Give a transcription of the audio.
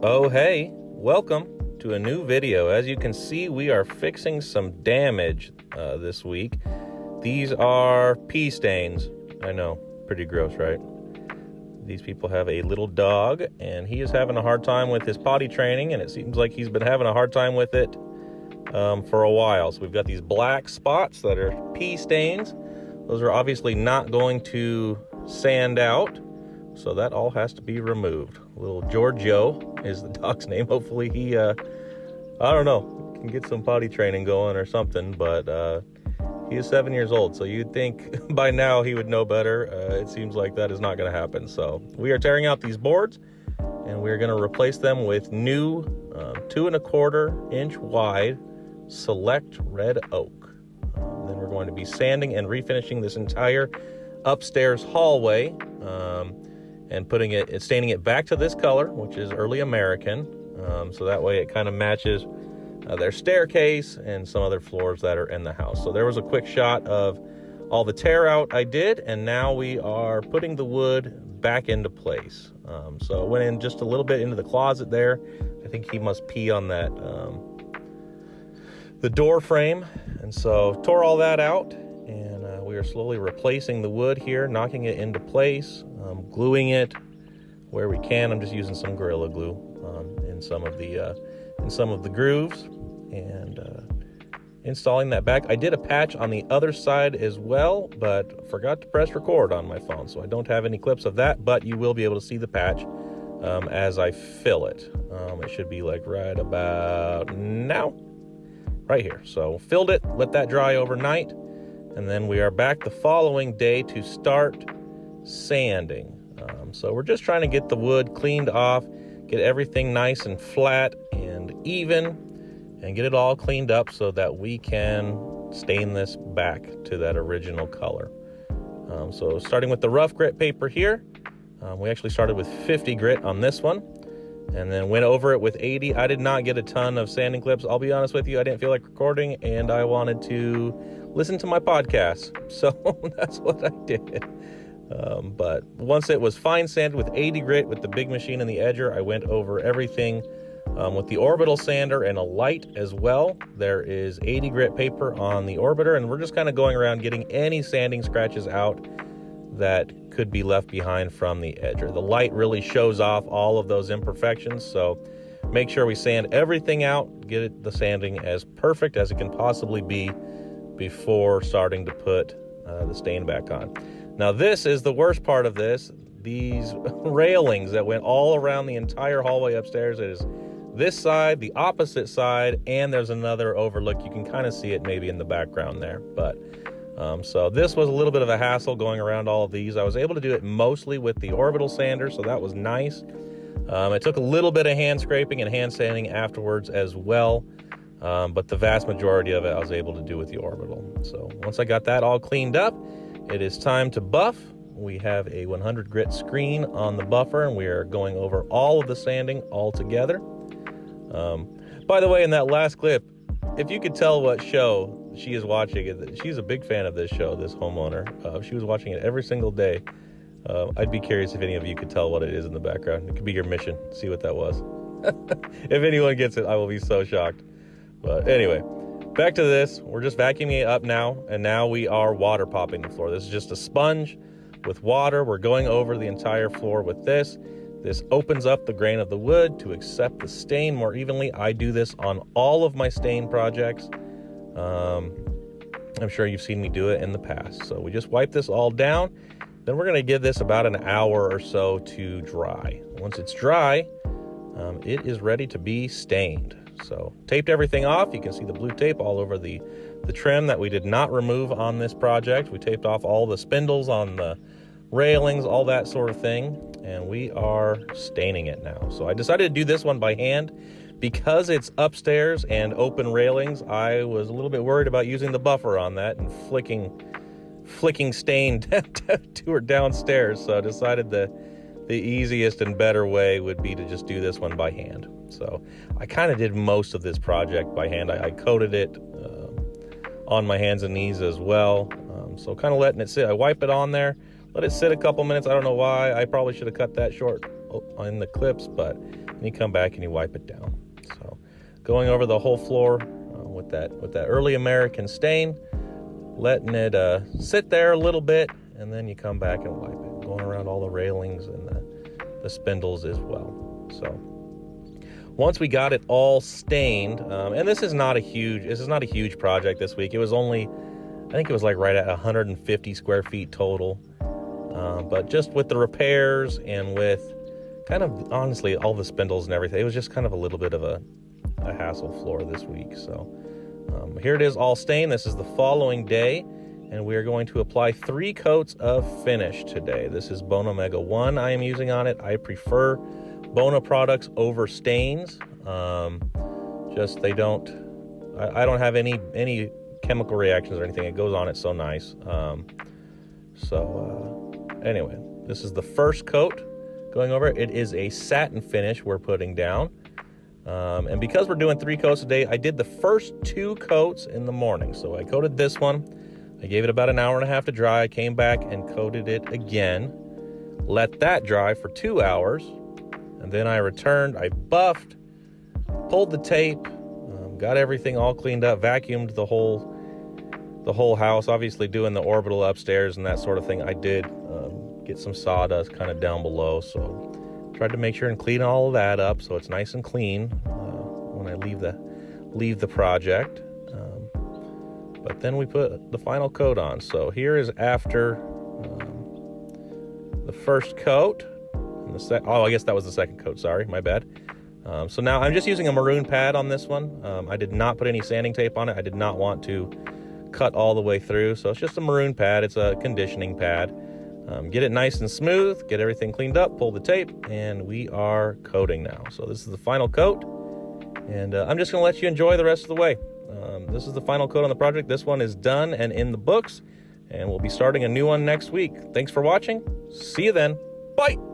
Oh hey, welcome to a new video. As you can see, we are fixing some damage this week. These are pee stains. I know, pretty gross, right? These people have a little dog and he is having a hard time with his potty training, and it seems like he's been having a hard time with it for a while. So we've got these black spots that are pee stains. Those are obviously not going to sand out, so that all has to be removed. Little Giorgio is the dog's name. Hopefully he, I don't know, can get some potty training going or something, but he is 7 years old, so you'd think by now he would know better. It seems like that is not going to happen. So we are tearing out these boards, and we're going to replace them with new 2¼ inch wide select red oak. Then we're going to be sanding and refinishing this entire upstairs hallway, and staining it back to this color, which is early American, so that way it kind of matches their staircase and some other floors that are in the house. So there was a quick shot of all the tear out I did, and now we are putting the wood back into place. So I went in just a little bit into the closet there. I think he must pee on that the door frame, and so tore all that out, and we are slowly replacing the wood here, knocking it into place, gluing it where we can. I'm just using some Gorilla Glue in some of the grooves, and installing that back. I did a patch on the other side as well, but forgot to press record on my phone, so I don't have any clips of that, but you will be able to see the patch as I fill it. It should be like right about now, right here. So filled it, let that dry overnight, and then we are back the following day to start sanding. So we're just trying to get the wood cleaned off, get everything nice and flat and even, and get it all cleaned up so that we can stain this back to that original color. So starting with the rough grit paper here, we actually started with 50 grit on this one, and then went over it with 80. I did not get a ton of sanding clips. I'll be honest with you, I didn't feel like recording, and I wanted to listen to my podcast, so that's what I did. But once it was fine sanded with 80 grit with the big machine and the edger, I went over everything with the orbital sander and a light as well. There is 80 grit paper on the orbiter, and we're just kind of going around getting any sanding scratches out that could be left behind from the edger. The light really shows off all of those imperfections, so make sure we sand everything out, get the sanding as perfect as it can possibly be before starting to put the stain back on. Now this is the worst part of this. These railings that went all around the entire hallway upstairs. It is this side, the opposite side, and there's another overlook. You can kind of see it maybe in the background there. But so this was a little bit of a hassle going around all of these. I was able to do it mostly with the orbital sander, so that was nice. It took a little bit of hand scraping and hand sanding afterwards as well. But the vast majority of it I was able to do with the orbital. So once I got that all cleaned up, it is time to buff. We have a 100 grit screen on the buffer, and we are going over all of the sanding all together. By the way, in that last clip, if you could tell what show she is watching, she's a big fan of this show, this homeowner. She was watching it every single day. I'd be curious if any of you could tell what it is in the background. It could be your mission. See what that was. If anyone gets it, I will be so shocked. But anyway, back to this. We're just vacuuming it up now, and now we are water popping the floor. This is just a sponge with water. We're going over the entire floor with this. This opens up the grain of the wood to accept the stain more evenly. I do this on all of my stain projects. I'm sure you've seen me do it in the past. So we just wipe this all down. Then we're going to give this about an hour or so to dry. Once it's dry, it is ready to be stained. So taped everything off. You can see the blue tape all over the trim that we did not remove on this project. We taped off all the spindles on the railings, all that sort of thing, and we are staining it now. So I decided to do this one by hand because it's upstairs and open railings. I was a little bit worried about using the buffer on that and flicking stain to her downstairs, so I decided the easiest and better way would be to just do this one by hand. So I kind of did most of this project by hand. I coated it on my hands and knees as well. So kind of letting it sit. I wipe it on there, let it sit a couple minutes. I don't know why. I probably should have cut that short in the clips, but and you come back and you wipe it down. So going over the whole floor with that early American stain, letting it sit there a little bit, and then you come back and wipe it, going around all the railings and the spindles as well. So once we got it all stained, and this is not a huge project this week. It was only, I think it was like right at 150 square feet total. But just with the repairs and with kind of, honestly, all the spindles and everything, it was just kind of a little bit of a hassle floor this week. So here it is all stained. This is the following day, and we are going to apply 3 coats of finish today. This is Bona Mega 1 I am using on it. I prefer Bona products over stains. Just they don't, I don't have any chemical reactions or anything. It goes on it so nice. Anyway, this is the first coat going over. It is a satin finish we're putting down. And because we're doing 3 coats a day, I did the first 2 coats in the morning. So I coated this one. I gave it about an hour and a half to dry. I came back and coated it again. Let that dry for 2 hours. And then I returned. I buffed, pulled the tape, got everything all cleaned up, vacuumed the whole house, obviously doing the orbital upstairs and that sort of thing. I did get some sawdust kind of down below, so tried to make sure and clean all of that up so it's nice and clean when I leave the project. But then we put the final coat on. So here is after the first coat. And I guess that was the second coat. Sorry, my bad. So now I'm just using a maroon pad on this one. I did not put any sanding tape on it. I did not want to cut all the way through. So it's just a maroon pad. It's a conditioning pad. Get it nice and smooth, get everything cleaned up, pull the tape, and we are coating now. So this is the final coat, and I'm just going to let you enjoy the rest of the way. This is the final coat on the project. This one is done and in the books, and we'll be starting a new one next week. Thanks for watching. See you then. Bye.